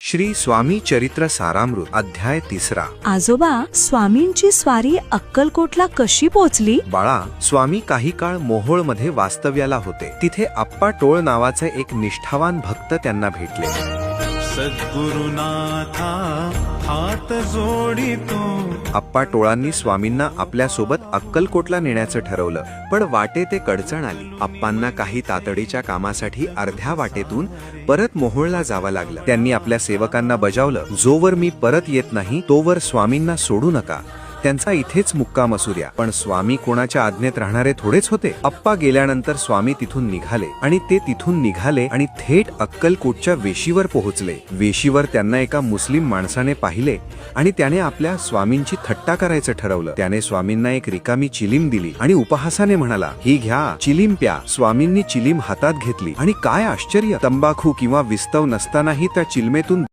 श्री स्वामी चरित्र सारामृत अध्याय 3. आजोबा, स्वामींची स्वारी अक्कलकोटला कशी पोचली? बाळा, स्वामी काही काळ मोहोळमध्ये वास्तव्याला होते. तिथे आप्पा टोळ नावाचे एक निष्ठावान भक्त त्यांना भेटले. सद्गुरुनाथा हात जोडितो. आप्पा टोळांनी स्वामींना आपल्या सोबत अक्कलकोटला नेण्याचं ठरवलं, पण वाटे ते अडचण आली. आप्पांना काही तातडीच्या कामासाठी अर्ध्या वाटेतून परत मोहोळला जावं लागलं. त्यांनी आपल्या सेवकांना बजावलं, जोवर मी परत येत नाही तोवर स्वामींना सोडू नका. त्यांचा इथेच मुक्काम असू द्या. पण स्वामी कोणाच्या आज्ञेत राहणारे थोडेच होते. आप्पा गेल्यानंतर स्वामी तिथून निघाले आणि थेट अक्कलकोटच्या वेशीवर पोहोचले. वेशीवर त्यांना एका मुस्लिम माणसाने पाहिले आणि त्याने आपल्या स्वामींची थट्टा करायचं ठरवलं. त्याने स्वामींना एक रिकामी चिलीम दिली आणि उपहासाने म्हणाला, ही घ्या, चिलीम प्या. स्वामींनी चिलीम हातात घेतली आणि काय आश्चर्य, तंबाखू किंवा विस्तव नसतानाही त्या चिलमेतून